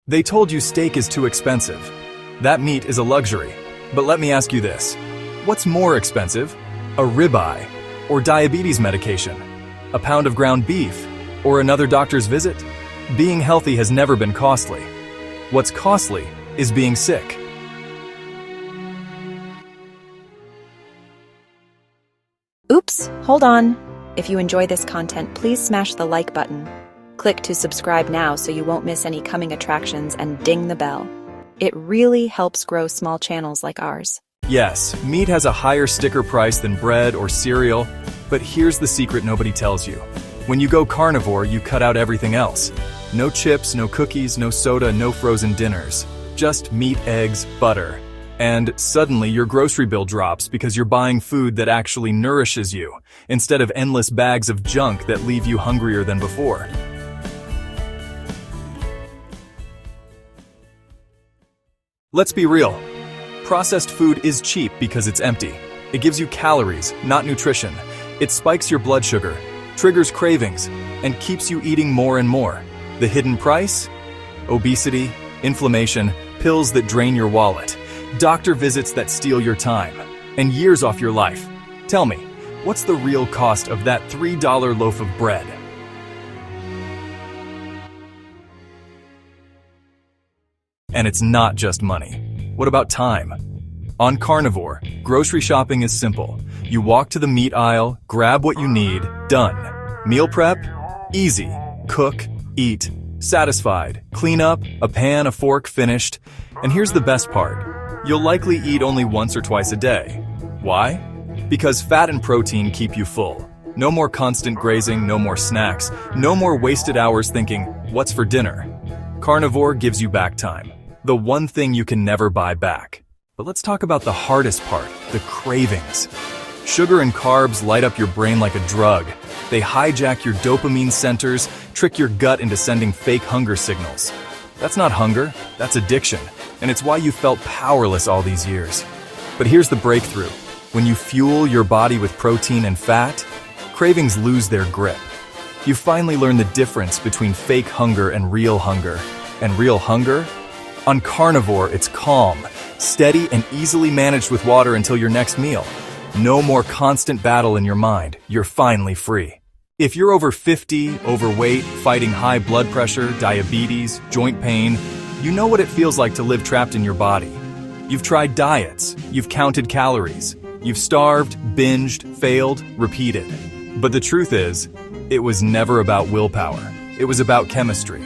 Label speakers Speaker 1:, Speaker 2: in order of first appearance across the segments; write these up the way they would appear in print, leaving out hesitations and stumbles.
Speaker 1: They told you steak is too expensive. That meat is a luxury. But let me ask you this. What's more expensive? A ribeye or diabetes medication? A pound of ground beef or another doctor's visit? Being healthy has never been costly. What's costly is being sick.
Speaker 2: Oops, hold on. If you enjoy this content, please smash the like button. Click to subscribe now so you won't miss any coming attractions and ding the bell. It really helps grow small channels like ours.
Speaker 1: Yes, meat has a higher sticker price than bread or cereal, but here's the secret nobody tells you. When you go carnivore, you cut out everything else. No chips, no cookies, no soda, no frozen dinners. Just meat, eggs, butter. And suddenly your grocery bill drops because you're buying food that actually nourishes you, instead of endless bags of junk that leave you hungrier than before. Let's be real. Processed food is cheap because it's empty. It gives you calories, not nutrition. It spikes your blood sugar, triggers cravings, and keeps you eating more and more. The hidden price? Obesity, inflammation, pills that drain your wallet, doctor visits that steal your time, and years off your life. Tell me, what's the real cost of that $3 loaf of bread? And it's not just money. What about time? On carnivore, grocery shopping is simple. You walk to the meat aisle, grab what you need, done. Meal prep? Easy. Cook, eat, satisfied. Clean up, a pan, a fork, finished. And here's the best part. You'll likely eat only once or twice a day. Why? Because fat and protein keep you full. No more constant grazing, no more snacks, no more wasted hours thinking, what's for dinner? Carnivore gives you back time. The one thing you can never buy back. But let's talk about the hardest part, the cravings. Sugar and carbs light up your brain like a drug. They hijack your dopamine centers, trick your gut into sending fake hunger signals. That's not hunger, that's addiction, and it's why you felt powerless all these years. But here's the breakthrough. When you fuel your body with protein and fat, cravings lose their grip. You finally learn the difference between fake hunger and real hunger. And real hunger? On carnivore, it's calm, steady, and easily managed with water until your next meal. No more constant battle in your mind. You're finally free. If you're over 50, overweight, fighting high blood pressure, diabetes, joint pain, you know what it feels like to live trapped in your body. You've tried diets, you've counted calories, you've starved, binged, failed, repeated. But the truth is, it was never about willpower. It was about chemistry.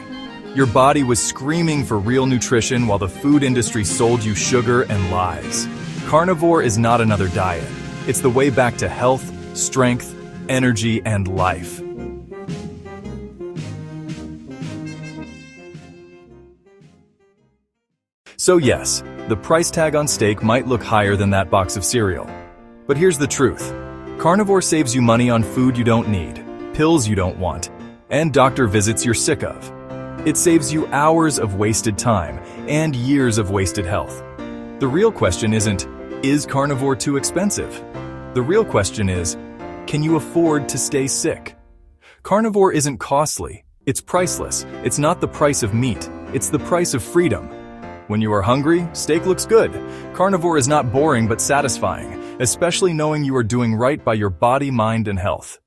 Speaker 1: Your body was screaming for real nutrition while the food industry sold you sugar and lies. Carnivore is not another diet. It's the way back to health, strength, energy, and life. So yes, the price tag on steak might look higher than that box of cereal. But here's the truth. Carnivore saves you money on food you don't need, pills you don't want, and doctor visits you're sick of. It saves you hours of wasted time and years of wasted health. The real question isn't, is carnivore too expensive? The real question is, can you afford to stay sick? Carnivore isn't costly, it's priceless. It's not the price of meat, it's the price of freedom. When you are hungry, steak looks good. Carnivore is not boring but satisfying, especially knowing you are doing right by your body, mind, and health.